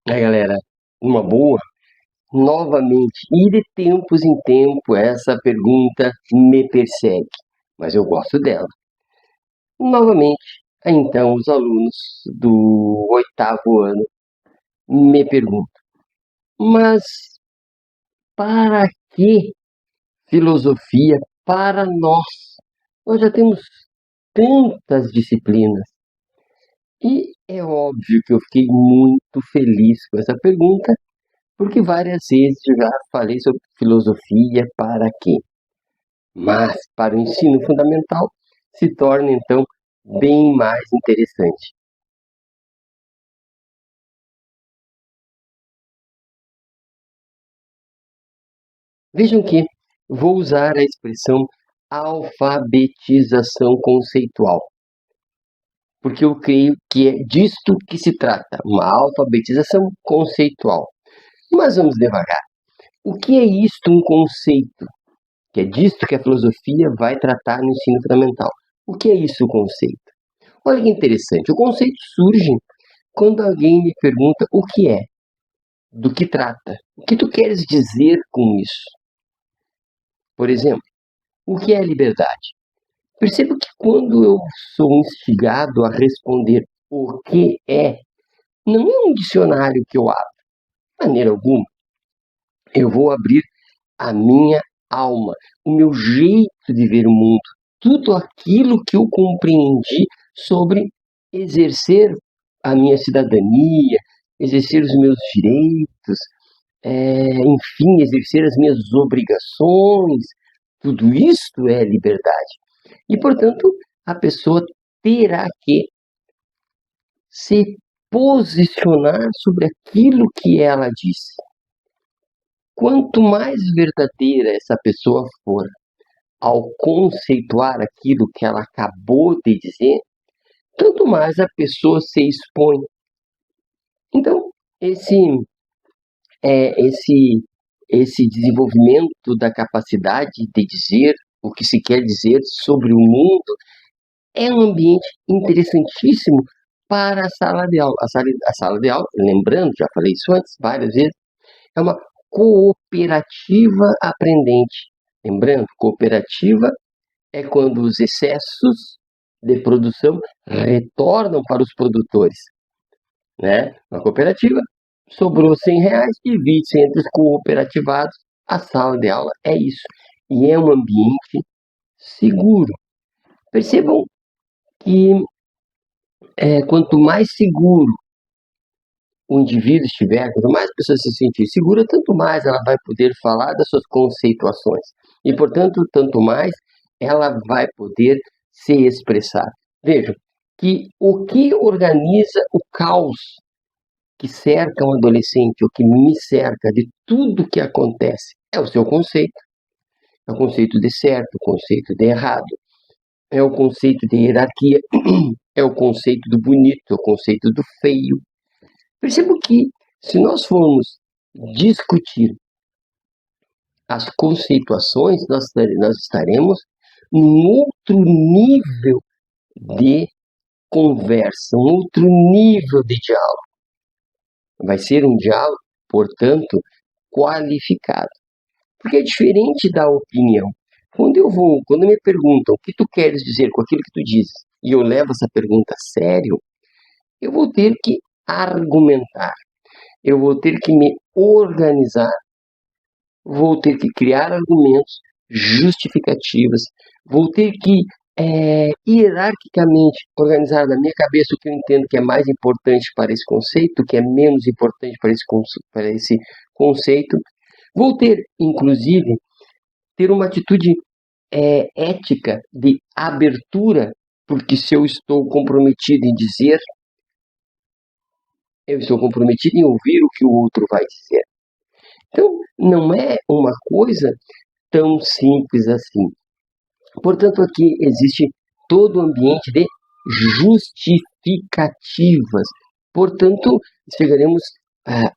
Aí, galera, uma boa? Novamente, e de tempos em tempo, essa pergunta me persegue, mas eu gosto dela. Novamente, então, os alunos do oitavo ano me perguntam: mas para que filosofia para nós? Nós já temos tantas disciplinas. E é óbvio que eu fiquei muito feliz com essa pergunta, porque várias vezes eu já falei sobre filosofia para quê? Mas para o ensino fundamental se torna então bem mais interessante. Vejam que vou usar a expressão alfabetização conceitual, porque eu creio que é disto que se trata, uma alfabetização conceitual. Mas vamos devagar. O que é isto um conceito? Que é disto que a filosofia vai tratar no ensino fundamental. O que é isso o conceito? Olha que interessante, o conceito surge quando alguém me pergunta o que é, do que trata, o que tu queres dizer com isso. Por exemplo, o que é liberdade? Percebo que quando eu sou instigado a responder o que é, não é um dicionário que eu abro, de maneira alguma. Eu vou abrir a minha alma, o meu jeito de ver o mundo, tudo aquilo que eu compreendi sobre exercer a minha cidadania, exercer os meus direitos, enfim, exercer as minhas obrigações. Tudo isto é liberdade. E, portanto, a pessoa terá que se posicionar sobre aquilo que ela disse. Quanto mais verdadeira essa pessoa for ao conceituar aquilo que ela acabou de dizer, tanto mais a pessoa se expõe. Então, esse, é, esse, esse desenvolvimento da capacidade de dizer o que se quer dizer sobre o mundo é um ambiente interessantíssimo para a sala de aula. A sala de aula, lembrando, já falei isso antes várias vezes, é uma cooperativa aprendente. Lembrando, cooperativa é quando os excessos de produção retornam para os produtores, né? Uma cooperativa, sobrou R$ 100, divide-se entre os cooperativados. A sala de aula é isso. E é um ambiente seguro. Percebam que quanto mais seguro o indivíduo estiver, quanto mais a pessoa se sentir segura, tanto mais ela vai poder falar das suas conceituações. E, portanto, tanto mais ela vai poder se expressar. Vejam que o que organiza o caos que cerca um adolescente, ou que me cerca de tudo que acontece, é o seu conceito. É o conceito de certo, o conceito de errado, é o conceito de hierarquia, é o conceito do bonito, é o conceito do feio. Percebo que, se nós formos discutir as conceituações, nós estaremos num outro nível de conversa, um outro nível de diálogo. Vai ser um diálogo, portanto, qualificado. Porque é diferente da opinião. Quando me perguntam o que tu queres dizer com aquilo que tu dizes, e eu levo essa pergunta a sério, eu vou ter que argumentar, eu vou ter que me organizar, vou ter que criar argumentos, justificativas, vou ter que hierarquicamente organizar na minha cabeça o que eu entendo que é mais importante para esse conceito, o que é menos importante para esse conceito. Vou ter, inclusive, ter uma atitude ética de abertura, porque se eu estou comprometido em dizer, eu estou comprometido em ouvir o que o outro vai dizer. Então, não é uma coisa tão simples assim. Portanto, aqui existe todo o ambiente de justificativas. Portanto, chegaremos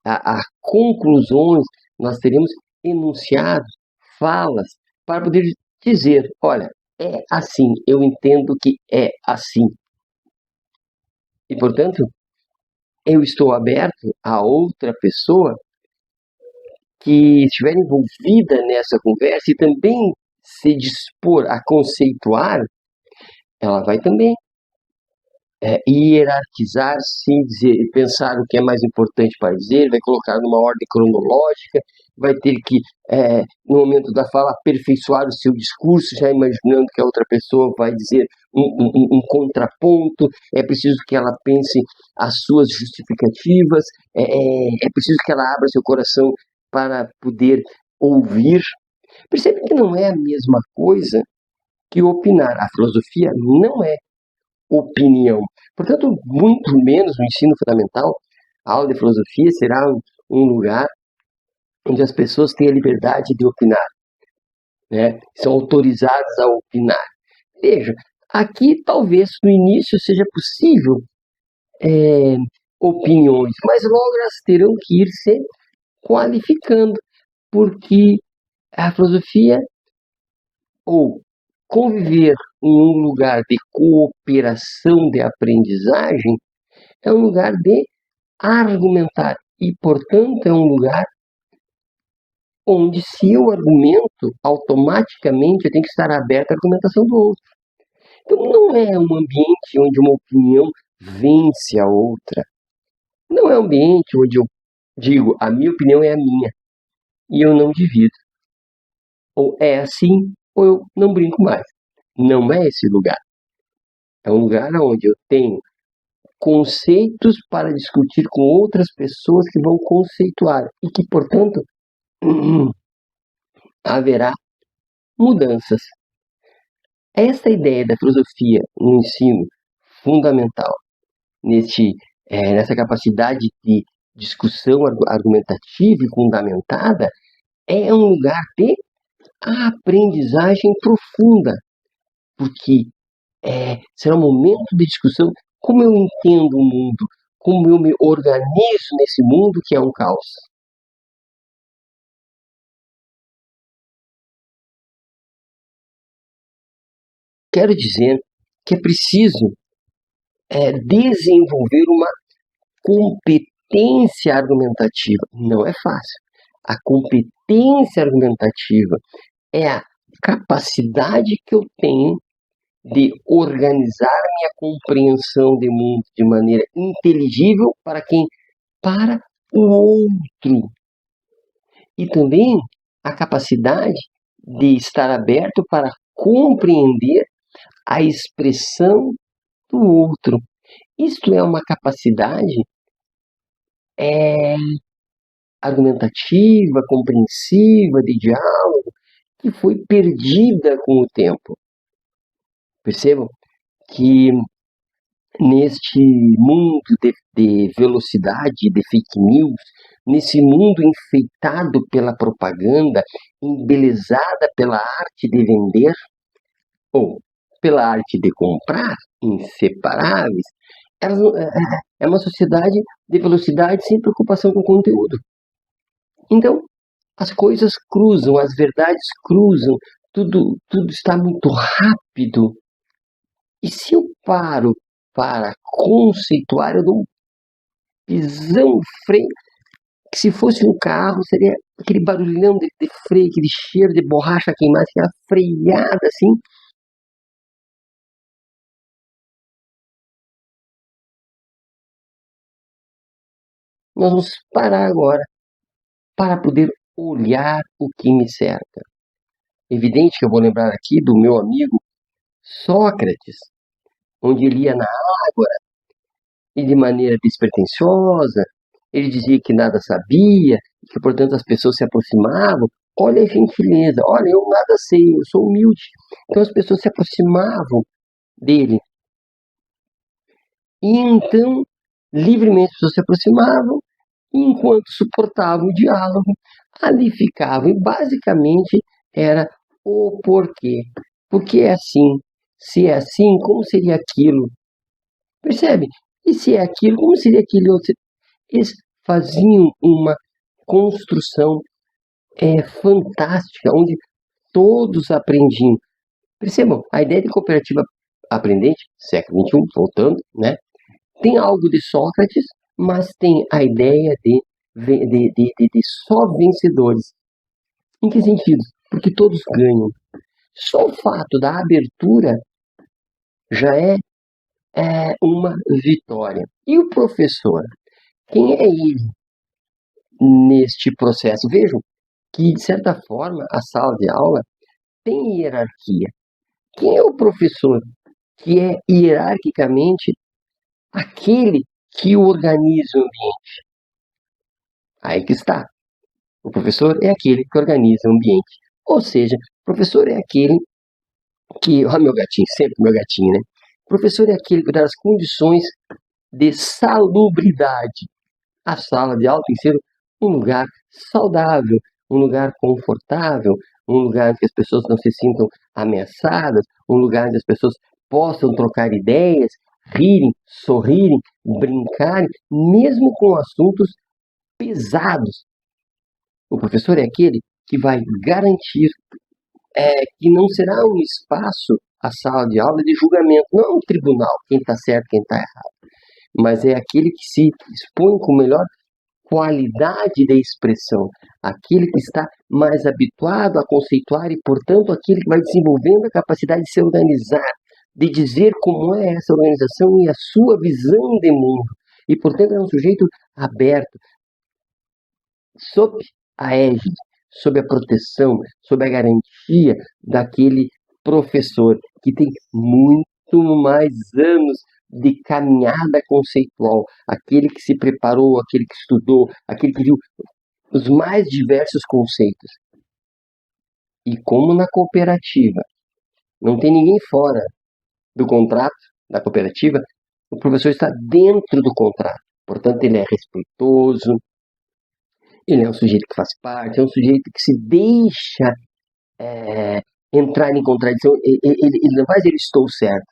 a conclusões, nós teremos enunciados, falas, para poder dizer, olha, é assim, eu entendo que é assim. E, portanto, eu estou aberto a outra pessoa que estiver envolvida nessa conversa e também se dispor a conceituar, ela vai também hierarquizar, sim, dizer, pensar o que é mais importante para dizer, vai colocar numa ordem cronológica, vai ter que, no momento da fala, aperfeiçoar o seu discurso, já imaginando que a outra pessoa vai dizer um contraponto, é preciso que ela pense as suas justificativas, é preciso que ela abra seu coração para poder ouvir. Percebe que não é a mesma coisa que opinar. A filosofia não é opinião. Portanto, muito menos no ensino fundamental, a aula de filosofia será um lugar onde as pessoas têm a liberdade de opinar, né? São autorizadas a opinar. Veja, aqui talvez no início seja possível opiniões, mas logo elas terão que ir se qualificando, porque a filosofia, ou conviver em um lugar de cooperação de aprendizagem, é um lugar de argumentar e, portanto, é um lugar onde, se eu argumento, automaticamente eu tenho que estar aberto à argumentação do outro. Então, não é um ambiente onde uma opinião vence a outra. Não é um ambiente onde eu digo, a minha opinião é a minha e eu não divido. Ou é assim, ou eu não brinco mais. Não é esse lugar. É um lugar onde eu tenho conceitos para discutir com outras pessoas que vão conceituar e que, portanto, haverá mudanças. Essa ideia da filosofia no ensino fundamental, nessa capacidade de discussão argumentativa e fundamentada, é um lugar de aprendizagem profunda, porque será um momento de discussão, como eu entendo o mundo, como eu me organizo nesse mundo que é um caos. Quero dizer que é preciso desenvolver uma competência argumentativa. Não é fácil. A competência argumentativa é a capacidade que eu tenho de organizar minha compreensão de mundo de maneira inteligível para quem? Para o outro. E também a capacidade de estar aberto para compreender a expressão do outro. Isto é uma capacidade argumentativa, compreensiva, de diálogo, que foi perdida com o tempo. Percebam que neste mundo de velocidade, de fake news, nesse mundo enfeitado pela propaganda, embelezada pela arte de vender, ou pela arte de comprar, inseparáveis, é uma sociedade de velocidade sem preocupação com o conteúdo. Então, as coisas cruzam, as verdades cruzam, tudo está muito rápido. E se eu paro para conceituar, eu dou um pisão, freio, que se fosse um carro, seria aquele barulhão de freio, aquele cheiro de borracha queimada, aquela freada assim. Nós vamos parar agora para poder olhar o que me cerca. Evidente que eu vou lembrar aqui do meu amigo Sócrates, onde ele ia na ágora e de maneira despretensiosa, ele dizia que nada sabia, que portanto as pessoas se aproximavam. Olha a gentileza, olha, eu nada sei, eu sou humilde. Então as pessoas se aproximavam dele. E então, livremente as pessoas se aproximavam, e enquanto suportavam o diálogo, ali ficavam. E basicamente era o porquê. Porque é assim. Se é assim, como seria aquilo? Percebe? E se é aquilo, como seria aquele outro? Eles faziam uma construção fantástica, onde todos aprendiam. Percebam, a ideia de cooperativa aprendente, século XXI, voltando, né? Tem algo de Sócrates, mas tem a ideia de só vencedores. Em que sentido? Porque todos ganham. Só o fato da abertura já é uma vitória. E o professor? Quem é ele neste processo? Vejam que, de certa forma, a sala de aula tem hierarquia. Quem é o professor? Que é hierarquicamente aquele que organiza o ambiente. Aí que está. O professor é aquele que organiza o ambiente. Ou seja, o professor é aquele que... Olha meu gatinho, sempre meu gatinho, né? O professor é aquele que dá as condições de salubridade. A sala de aula tem que ser um lugar saudável, um lugar confortável, um lugar que as pessoas não se sintam ameaçadas, um lugar onde as pessoas possam trocar ideias, rirem, sorrirem, brincarem, mesmo com assuntos pesados. O professor é aquele que vai garantir que não será um espaço, a sala de aula, de julgamento, não é um tribunal, quem está certo, quem está errado, mas é aquele que se expõe com melhor qualidade de expressão, aquele que está mais habituado a conceituar e, portanto, aquele que vai desenvolvendo a capacidade de se organizar, de dizer como é essa organização e a sua visão de mundo. E, portanto, é um sujeito aberto, sob a égide, sob a proteção, sob a garantia daquele professor que tem muito mais anos de caminhada conceitual, aquele que se preparou, aquele que estudou, aquele que viu os mais diversos conceitos. E como na cooperativa não tem ninguém fora do contrato da cooperativa, o professor está dentro do contrato. Portanto, ele é respeitoso, ele é um sujeito que faz parte, é um sujeito que se deixa entrar em contradição. Ele não vai dizer estou certo,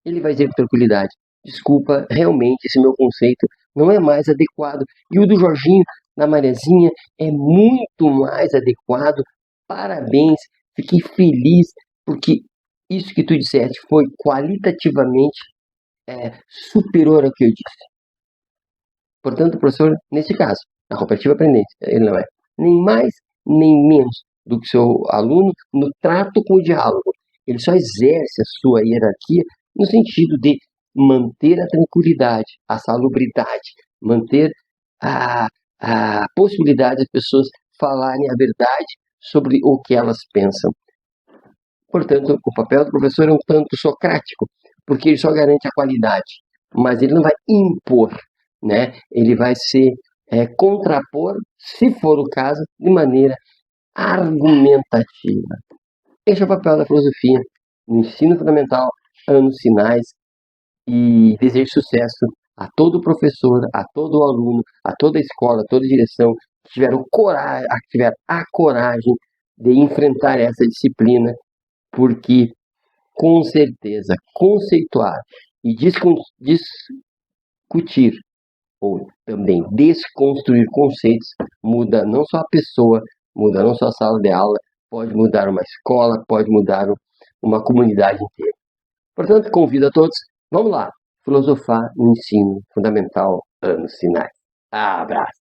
ele vai dizer com tranquilidade: desculpa, realmente esse meu conceito não é mais adequado. E o do Jorginho, da Marezinha, é muito mais adequado. Parabéns, fiquei feliz, porque isso que tu disseste foi qualitativamente superior ao que eu disse. Portanto, o professor, nesse caso, na cooperativa aprendente, ele não é nem mais nem menos do que seu aluno no trato com o diálogo. Ele só exerce a sua hierarquia no sentido de manter a tranquilidade, a salubridade, manter a possibilidade das pessoas falarem a verdade sobre o que elas pensam. Portanto, o papel do professor é um tanto socrático, porque ele só garante a qualidade, mas ele não vai impor, né? Ele vai se contrapor, se for o caso, de maneira argumentativa. Este é o papel da filosofia no ensino fundamental, anos finais, e desejo sucesso a todo professor, a todo aluno, a toda escola, a toda direção que tiver a coragem de enfrentar essa disciplina, porque com certeza conceituar e discutir ou também desconstruir conceitos muda não só a pessoa, muda não só a sala de aula, pode mudar uma escola, pode mudar uma comunidade inteira. Portanto, convido a todos, vamos lá, filosofar no ensino fundamental, anos finais. Abraço!